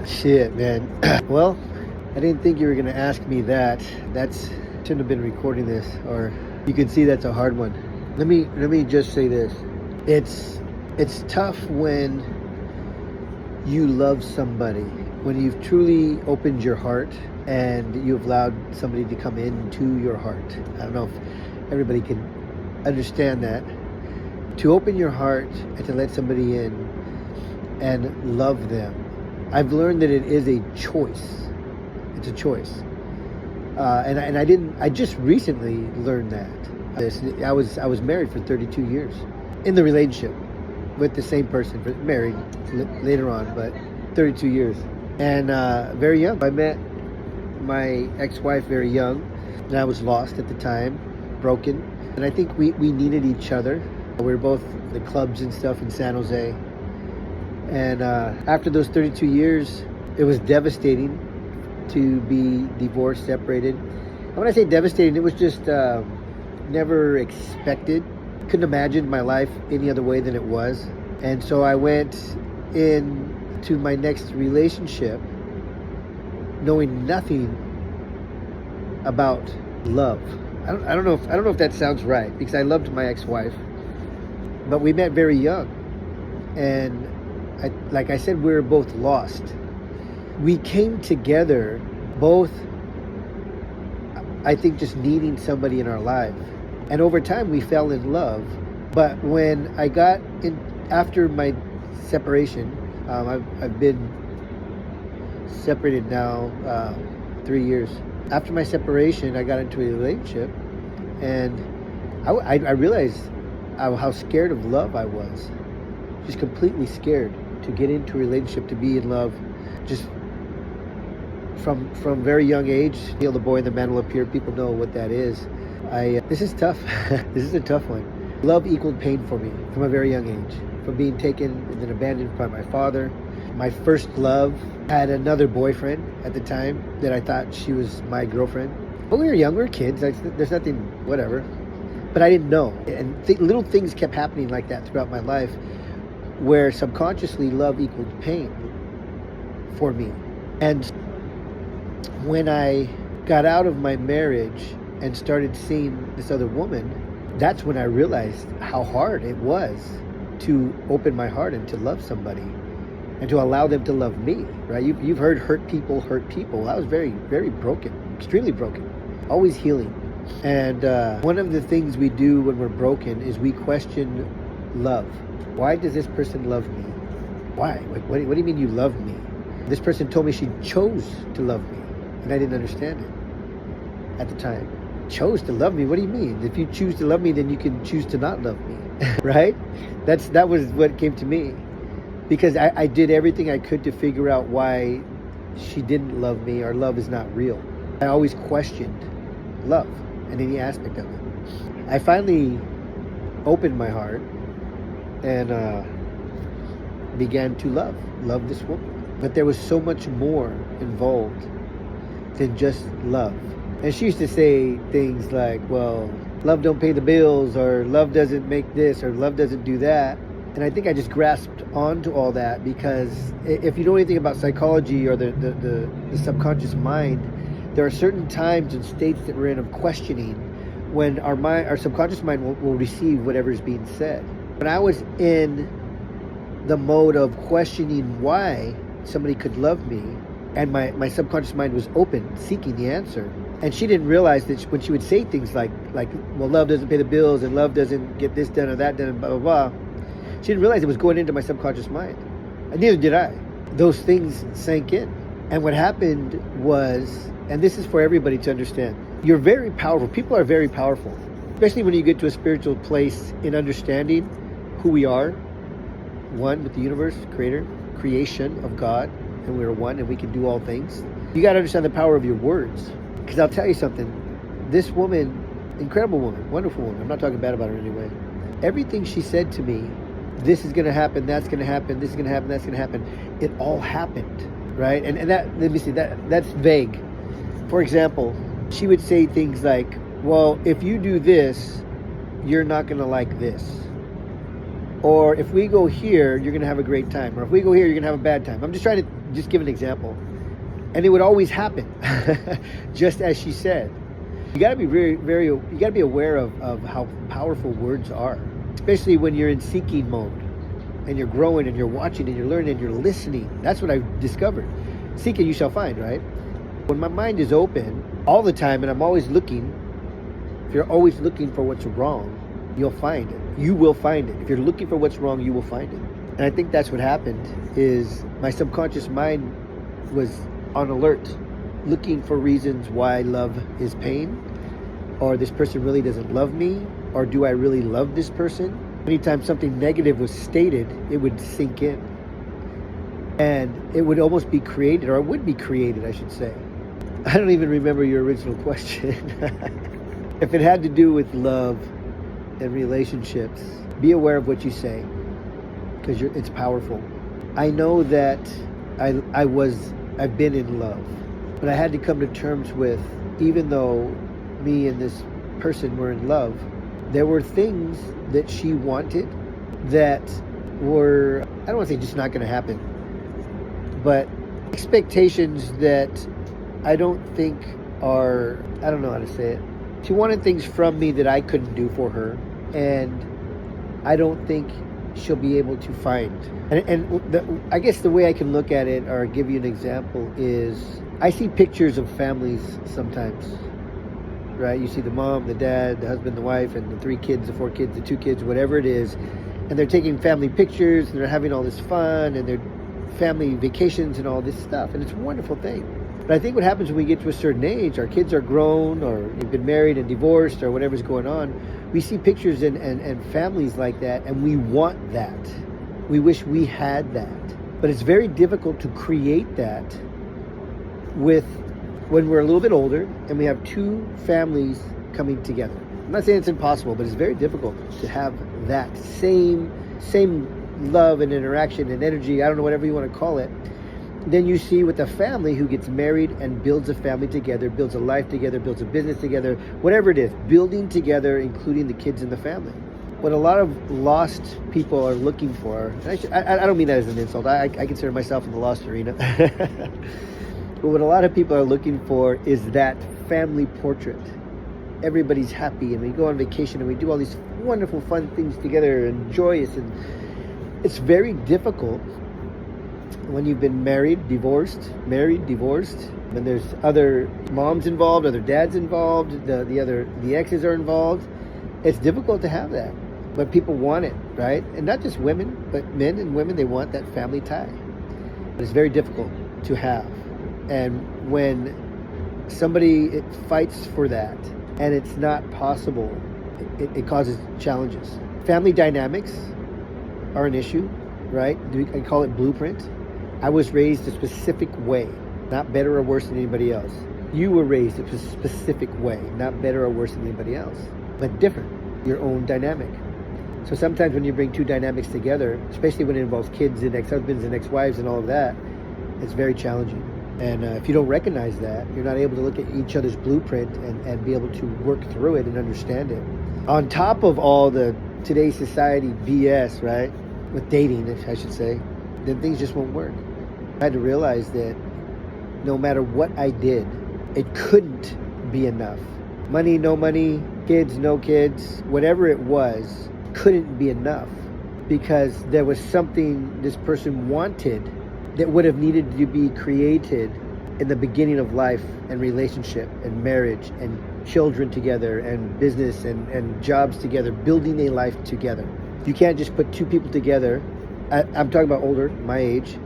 Shit, man. Well, I didn't think you were gonna ask me that. That's shouldn't have been recording this, or you can see that's a hard one. Let me just say this. It's tough when you love somebody, when you've truly opened your heart and you've allowed somebody to come into your heart. I don't know if everybody can understand that. To open your heart and to let somebody in and love them. I've learned that it is a choice. It's a choice. I just recently learned that. I was married for 32 years in the relationship with the same person, married later on, but 32 years. And very young. I met my ex-wife very young, and I was lost at the time, broken. And I think we needed each other. We were both the clubs and stuff in San Jose. And after those 32 years, it was devastating to be divorced, separated. And when I say devastating, it was just never expected. Couldn't imagine my life any other way than it was. And so I went into my next relationship knowing nothing about love. I don't know if that sounds right, because I loved my ex-wife, but we met very young, and like I said, we were both lost. We came together both, I think, just needing somebody in our life. And over time, we fell in love. But when I got in, after my separation, I've been separated now 3 years. After my separation, I got into a relationship, and I realized how scared of love I was. Just completely scared to get into a relationship, to be in love. Just from very young age, the boy and the man will appear. People know what that is. This is tough. This is a tough one. Love equaled pain for me from a very young age. From being taken and then abandoned by my father. My first love had another boyfriend at the time that I thought she was my girlfriend. But we were young, we were kids. There's nothing, whatever. But I didn't know. And little things kept happening like that throughout my life, where subconsciously love equaled pain for me. And when I got out of my marriage and started seeing this other woman, that's when I realized how hard it was to open my heart and to love somebody and to allow them to love me, right? You've heard hurt people hurt people. I was very, very broken, extremely broken, always healing. And one of the things we do when we're broken is we question love. Why does this person love me? Why? What do you mean you love me? This person told me she chose to love me, and I didn't understand it at the time. Chose to love me? What do you mean? If you choose to love me, then you can choose to not love me, right? That was what came to me, because I did everything I could to figure out why she didn't love me, or love is not real. I always questioned love and any aspect of it. I finally opened my heart and began to love this woman. But there was so much more involved than just love. And she used to say things like, well, love don't pay the bills, or love doesn't make this, or love doesn't do that. And I think I just grasped onto all that, because if you know anything about psychology or the subconscious mind, there are certain times and states that we're in of questioning when our subconscious mind will receive whatever is being said. When I was in the mode of questioning why somebody could love me, and my subconscious mind was open, seeking the answer, and she didn't realize that when she would say things like, well, love doesn't pay the bills, and love doesn't get this done or that done, and blah, blah, blah, she didn't realize it was going into my subconscious mind. And neither did I. Those things sank in. And what happened was, and this is for everybody to understand, you're very powerful. People are very powerful, especially when you get to a spiritual place in understanding who we are, one with the universe, creation of God, and we're one, and we can do all things. You got to understand the power of your words. Because I'll tell you something, this woman, incredible woman, wonderful woman, I'm not talking bad about her anyway, everything she said to me, this is going to happen, that's going to happen, this is going to happen, that's going to happen, it all happened, right? And that, let me see, that's vague. For example, she would say things like, well, if you do this, you're not going to like this. Or if we go here, you're going to have a great time. Or if we go here, you're going to have a bad time. I'm just trying to just give an example. And it would always happen, just as she said. You got to be you got to be aware of how powerful words are, especially when you're in seeking mode and you're growing and you're watching and you're learning and you're listening. That's what I've discovered. Seek and you shall find, right? When my mind is open all the time and I'm always looking, if you're always looking for what's wrong, you'll find it. You will find it. If you're looking for what's wrong, you will find it. And I think that's what happened, is my subconscious mind was on alert, looking for reasons why love is pain, or this person really doesn't love me, or do I really love this person? Anytime something negative was stated, it would sink in. And it would almost be created, or it would be created, I should say. I don't even remember your original question. If it had to do with love and relationships, be aware of what you say, because it's powerful. I know that I've been in love, but I had to come to terms with, even though me and this person were in love, there were things that she wanted that were, I don't want to say just not going to happen, but expectations that I don't think are, I don't know how to say it. She wanted things from me that I couldn't do for her, and I don't think she'll be able to find. I guess the way I can look at it, or give you an example, is I see pictures of families sometimes, right? You see the mom, the dad, the husband, the wife, and the 3 kids, the 4 kids, the 2 kids, whatever it is, and they're taking family pictures, and they're having all this fun, and they're family vacations and all this stuff, and it's a wonderful thing. But I think what happens when we get to a certain age, our kids are grown, or you've been married and divorced, or whatever's going on, we see pictures and families like that, and we want that. We wish we had that. But it's very difficult to create that when we're a little bit older and we have 2 families coming together. I'm not saying it's impossible, but it's very difficult to have that same love and interaction and energy, I don't know, whatever you want to call it. Then you see with a family who gets married and builds a family together, builds a life together, builds a business together, whatever it is, building together, including the kids in the family. What a lot of lost people are looking for, and I don't mean that as an insult, I consider myself in the lost arena, but what a lot of people are looking for is that family portrait. Everybody's happy, and we go on vacation, and we do all these wonderful, fun things together, and joyous, and it's very difficult when you've been married, divorced, and there's other moms involved, other dads involved, the exes are involved. It's difficult to have that, but people want it, right? And not just women, but men and women, they want that family tie. But it's very difficult to have. And when somebody fights for that and it's not possible, it causes challenges. Family dynamics are an issue, right? I call it blueprint. I was raised a specific way, not better or worse than anybody else. You were raised a specific way, not better or worse than anybody else, but different, your own dynamic. So sometimes when you bring 2 dynamics together, especially when it involves kids and ex-husbands and ex-wives and all of that, it's very challenging. And if you don't recognize that, you're not able to look at each other's blueprint and be able to work through it and understand it. On top of all the today's society BS, right, with dating, I should say, then things just won't work. I had to realize that no matter what I did, it couldn't be enough. Money, no money, kids, no kids, whatever it was, couldn't be enough, because there was something this person wanted that would have needed to be created in the beginning of life, and relationship and marriage and children together and business and jobs together, building a life together. You can't just put 2 people together. I'm talking about older, my age,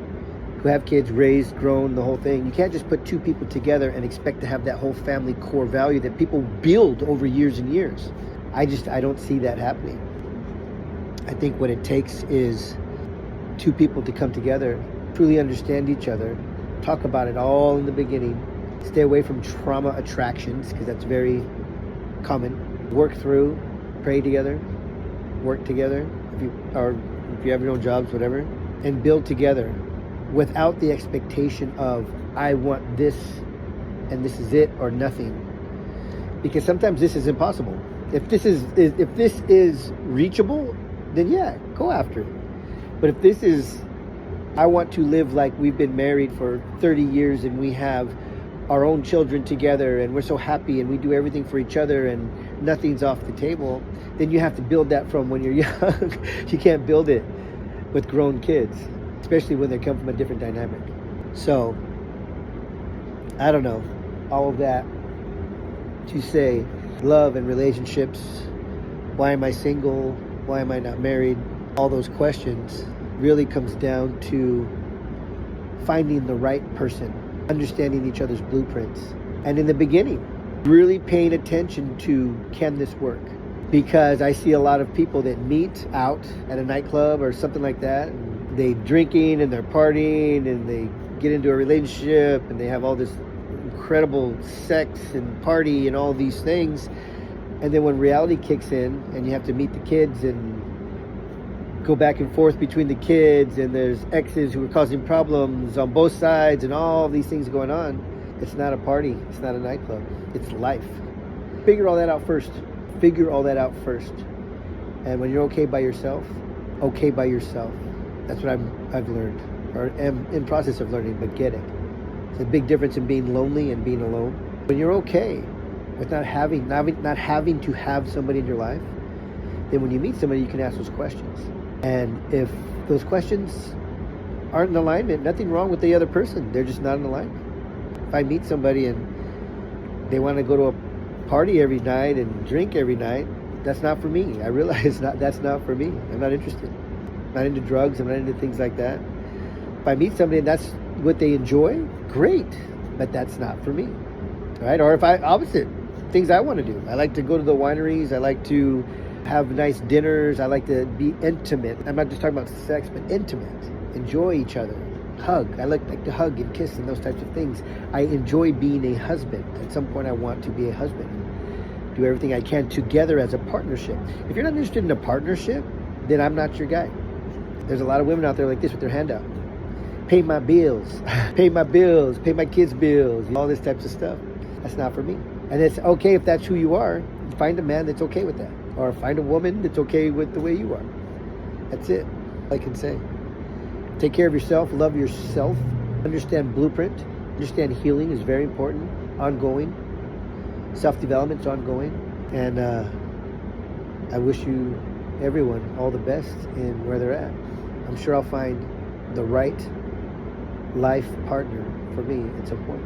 who have kids, raised, grown, the whole thing. You can't just put 2 people together and expect to have that whole family core value that people build over years and years. I don't see that happening. I think what it takes is 2 people to come together, truly understand each other, talk about it all in the beginning, stay away from trauma attractions, because that's very common. Work through, pray together, work together, if you have your own jobs, whatever, and build together without the expectation of, I want this and this is it or nothing. Because sometimes this is impossible. If this is reachable, then yeah, go after it. But if this is, I want to live like we've been married for 30 years and we have our own children together and we're so happy and we do everything for each other and nothing's off the table, then you have to build that from when you're young. You can't build it with grown kids, especially when they come from a different dynamic. So, I don't know, all of that to say love and relationships, why am I single, why am I not married, all those questions really comes down to finding the right person, understanding each other's blueprints, and in the beginning, really paying attention to, can this work? Because I see a lot of people that meet out at a nightclub or something like that, and they drinking and they're partying and they get into a relationship and they have all this incredible sex and party and all these things, and then when reality kicks in and you have to meet the kids and go back and forth between the kids, and there's exes who are causing problems on both sides and all these things going on, it's not a party, it's not a nightclub, it's life. Figure all that out first. And when you're okay by yourself, that's what I've learned, or am in process of learning, but get it. It's a big difference in being lonely and being alone. When you're okay with not having to have somebody in your life, then when you meet somebody, you can ask those questions. And if those questions aren't in alignment, nothing wrong with the other person. They're just not in alignment. If I meet somebody and they want to go to a party every night and drink every night, that's not for me. I realize that's not for me. I'm not interested. I'm not into drugs. I'm not into things like that. If I meet somebody and that's what they enjoy, great. But that's not for me. Right? Or if opposite, things I want to do. I like to go to the wineries. I like to have nice dinners. I like to be intimate. I'm not just talking about sex, but intimate. Enjoy each other. Hug. I like to hug and kiss and those types of things. I enjoy being a husband. At some point I want to be a husband. Do everything I can together as a partnership. If you're not interested in a partnership, then I'm not your guy. There's a lot of women out there like this with their hand out. Pay my bills. Pay my bills. Pay my kids' bills. All this types of stuff. That's not for me. And it's okay if that's who you are. Find a man that's okay with that. Or find a woman that's okay with the way you are. That's it. All I can say. Take care of yourself. Love yourself. Understand blueprint. Understand healing is very important. Ongoing. Self-development is ongoing. And I wish you, everyone, all the best in where they're at. I'm sure I'll find the right life partner for me at some point.